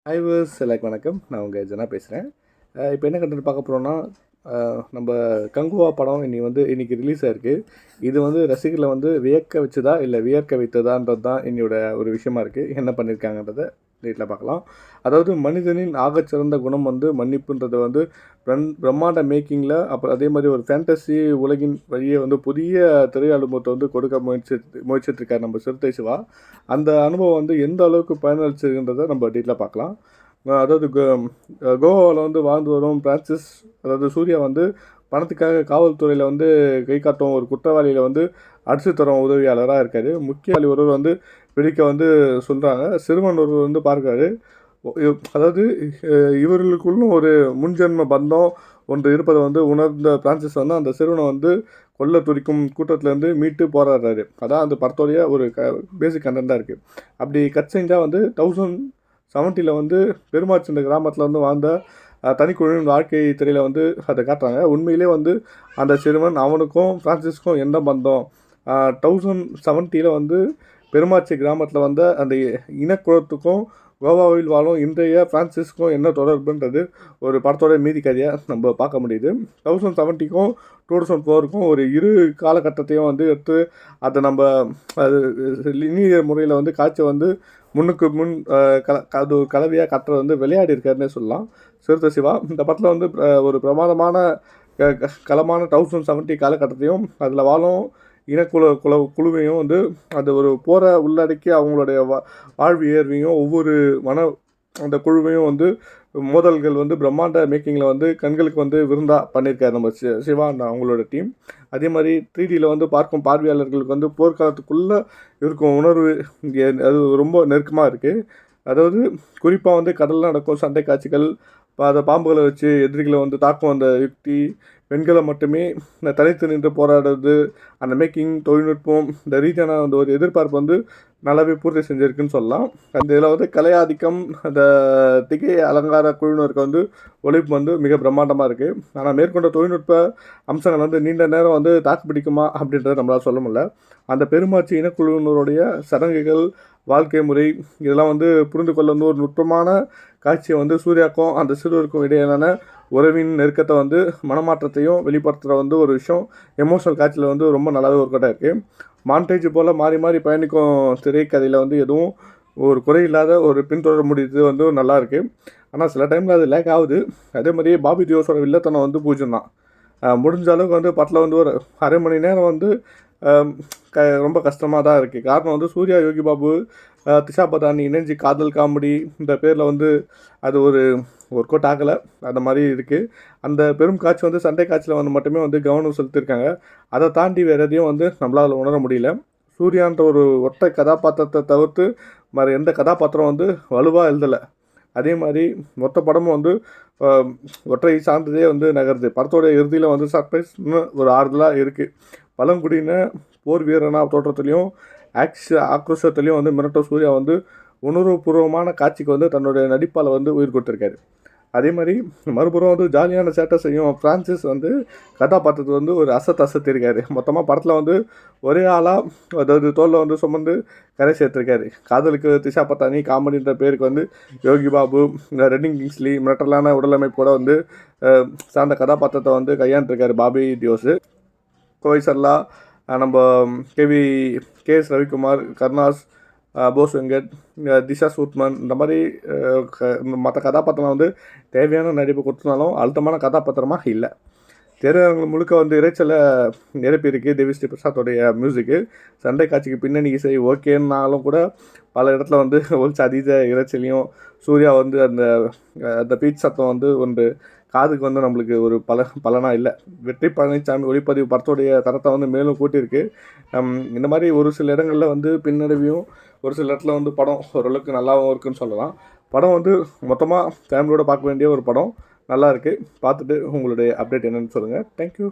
ஹைவர்ஸ் எல்லாருக்கும் வணக்கம். நான் உங்கள் ஜனா பேசுகிறேன். இப்போ என்ன கண்டென்ட் பார்க்க போகிறோன்னா, நம்ம கங்குவா படம் இன்றைக்கி ரிலீஸ் ஆகிருக்கு. இது ரசிகர்களை வியக்க வச்சதா இல்லை வியர்க்க வைத்ததான்றது தான் என்னோட ஒரு விஷயமா இருக்குது. என்ன பண்ணியிருக்காங்கன்றதை டீட்டெயிலாக பார்க்கலாம். அதாவது மனிதனின் ஆகச்சிறந்த குணம் மன்னிப்புன்றது பிரம்மாண்ட மேக்கிங்கில், அப்புறம் அதே மாதிரி ஒரு ஃபேண்டசி உலகின் வழியே புதிய திரை அனுபவத்தை கொடுக்க முயற்சிட்டுருக்கார் நம்ம சிறுத்தை சிவா. அந்த அனுபவம் எந்த அளவுக்கு பயனளிச்சிருக்கின்றதை நம்ம டீட்டெயிலாக பார்க்கலாம். அதாவது கோவாவில் வாழ்ந்து வரும் பிரான்சிஸ், அதாவது சூர்யா பணத்துக்காக காவல்துறையில் கை காட்டும் ஒரு குற்றவாளியில் அடிச்சு தரும் உதவியாளராக இருக்கார். முக்கிய ஒருவர் பிடிக்க சொல்கிறாங்க. சிறுவன் ஒருவர் பார்க்குறாரு. அதாவது இவர்களுக்குள்ளும் ஒரு முன்ஜென்ம பந்தம் ஒன்று இருப்பதை உணர்ந்த பிரான்சிஸ் அந்த சிறுவனை கொல்ல துடிக்கும் கூட்டத்திலேருந்து மீட்டு போராடுறாரு. அதான் அந்த படத்தோடைய ஒரு பேசிக் கண்டென்ட்டாக இருக்குது. அப்படி கட் செஞ்சால் 1070 பெருமாச்சந்த கிராமத்தில் வாழ்ந்த தனிக்குழுவின் வாழ்க்கை திரையில் அதை காட்டுறாங்க. உண்மையிலே அந்த சிறுவன் அவனுக்கும் பிரான்சிஸ்க்கும் என்ன பந்தம், 1070 பெருமாச்சி கிராமத்தில் அந்த இனக்குழத்துக்கும் கோவாவில் வாழும் இன்றைய பிரான்சிஸ்க்கும் என்ன தொடர்புன்றது ஒரு படத்தோட மீதி கதையாக நம்ம பார்க்க முடியுது. 1070க்கும் 2004க்கும் ஒரு இரு காலகட்டத்தையும் எடுத்து அதை நம்ம அது லினியர் முறையில் காட்சி முன்னுக்கு முன் அது கலவையாக கட்டுற விளையாடி இருக்காருன்னே சொல்லலாம் சிறுத்தை சிவா. இந்த படத்தில் ஒரு பிரமாதமான களமான 1070 காலகட்டத்தையும் அதில் வாழும் குழுவையும் அது ஒரு போரை உள்ளடக்கி அவங்களுடைய வாழ்வியர்வையும் ஒவ்வொரு அந்த குழுவையும் மோதல்கள் பிரம்மாண்ட மேக்கிங்கில் கண்களுக்கு விருந்தாக பண்ணியிருக்காரு நம்ம சிவா அவங்களோட டீம். அதே மாதிரி 3Dயில் பார்க்கும் பார்வையாளர்களுக்கு போர்க்காலத்துக்குள்ளே இருக்கும் உணர்வு அது ரொம்ப நெருக்கமாக இருக்குது. அதாவது குறிப்பாக கடலில் நடக்கும் சண்டை காட்சிகள், அதை பாம்புகளை வச்சு எதிரிகளை தாக்கும் அந்த யுக்தி, பெண்களை மட்டுமே தனித்து நின்று போராடுறது, அந்த மேக்கிங் தொழில்நுட்பம், இந்த ரீதியான ஒரு எதிர்பார்ப்பு நல்லாவே பூர்த்தி செஞ்சுருக்குன்னு சொல்லலாம். அந்த இதில் கலை ஆதிக்கம், அந்த திகை அலங்கார குழுவினருக்கு ஒழிப்பு மிக பிரம்மாண்டமாக இருக்குது. ஆனால் மேற்கொண்ட தொழில்நுட்ப அம்சங்கள் நீண்ட நேரம் தாக்கு பிடிக்குமா அப்படின்றத நம்மளால் சொல்ல முடியல. அந்த பெருமாச்சி இனக்குழுவினருடைய சடங்குகள், வாழ்க்கை முறை இதெல்லாம் புரிந்து கொள்ள ஒரு நுட்பமான காட்சியை சூர்யாக்கும் அந்த சிறுவருக்கும் இடையிலான உறவின் நெருக்கத்தை மனமாற்றத்தையும் வெளிப்படுத்துகிற ஒரு விஷயம் எமோஷனல் காட்சியில் ரொம்ப நல்லாவே ஒர்க் அவுட் இருக்குது. மாண்டேஜ் போல் மாறி மாறி பயணிக்கும் திரைக்கதையில் எதுவும் ஒரு குறை இல்லாத ஒரு பின்தொடர முடியுது நல்லாயிருக்கு. ஆனால் சில டைமில் அது லேக் ஆகுது. அதே மாதிரி பாபி தியோஸோட வில்லத்தனம் பூஜ்யம் தான். முடிஞ்ச அளவுக்கு படத்தில் ஒரு அரை மணி நேரம் ரொம்ப கஷ்டமாக தான் இருக்குது. காரணம் சூர்யா, யோகி பாபு, திஷா பதானி இணைஞ்சி காதல் காமெடி இந்த பேரில் அது ஒரு ஒர்க் அவுட் ஆகலை. அந்த மாதிரி இருக்குது. அந்த பெரும் காட்சி சண்டை காட்சியில் மட்டுமே கவனம் செலுத்தியிருக்காங்க. அதை தாண்டி வேறு எதையும் நம்மளால் உணர முடியல. சூர்யான்ற ஒரு ஒற்றை கதாபாத்திரத்தை தவிர்த்து மறு எந்த கதாபாத்திரம் வலுவாக எழுதலை. அதே மாதிரி மொத்த படமும் ஒற்றை சார்ந்ததே நகருது. படத்தோட இறுதியில் சர்ப்ரைஸ்னு ஒரு ஆறுதலாக இருக்குது. பழங்குடியின போர் வீரனா தோற்றத்துலேயும் ஆக்ரோஷத்துலேயும் மிரட்ட சூர்யா உணர்வுபூர்வமான காட்சிக்கு தன்னுடைய நடிப்பால் உயிர் கொடுத்துருக்காரு. அதே மாதிரி மறுபுறம் ஜாலியான சேட்டை செய்யும் பிரான்சிஸ் கதாபாத்திரத்தை ஒரு அசத்திருக்காரு. மொத்தமாக படத்தில் ஒரே ஆளாக, அதாவது தோளில் சுமந்து கரை சேர்த்துருக்காரு. காதலுக்கு திஷா பத்தானி, காமெடின்ற பேருக்கு யோகி பாபு, ரெட்டிங் கிங்ஸ்லி, மிரட்டலான உடலமைப்போட சார்ந்த கதாபாத்திரத்தை கையாண்டுருக்காரு பாபி தியோஸு. கோவை சர்லா, நம்ம KS ரவிக்குமார், கருணாஸ், போஸ் வெங்கட், திஷா சூத்மன் இந்த மாதிரி மற்ற கதாபாத்திரம் தேவையான நடிப்பு கொடுத்தனாலும் அழுத்தமான கதாபாத்திரமாக இல்லை. திரையரங்கு முழுக்க இறைச்சலை நிரப்பியிருக்கு தேவிஸ்ரீ பிரசாத்தோடைய மியூசிக்கு. சண்டை காட்சிக்கு பின்னணி இசை ஓகேன்னாலும் கூட பல இடத்துல ஒழிச்சு அதீத இறைச்சலையும், சூர்யா அந்த அந்த பீச் சத்தம் ஒன்று காதுக்கு நம்மளுக்கு ஒரு பலனாக இல்லை. வெற்றி பழனிசாமி ஒளிப்பதிவு படத்தோடைய தரத்தை மேலும் கூட்டியிருக்கு. இந்த மாதிரி ஒரு சில இடங்களில் பின்னடைவையும், ஒரு சில இடத்துல படம் ஓரளவுக்கு நல்லாவும் இருக்குன்னு சொல்லலாம். படம் மொத்தமாக ஃபேமிலியோடு பார்க்க வேண்டிய ஒரு படம். நல்லா இருக்குது. பார்த்துட்டு உங்களுடைய அப்டேட் என்னென்னு சொல்லுங்கள். தேங்க்யூ.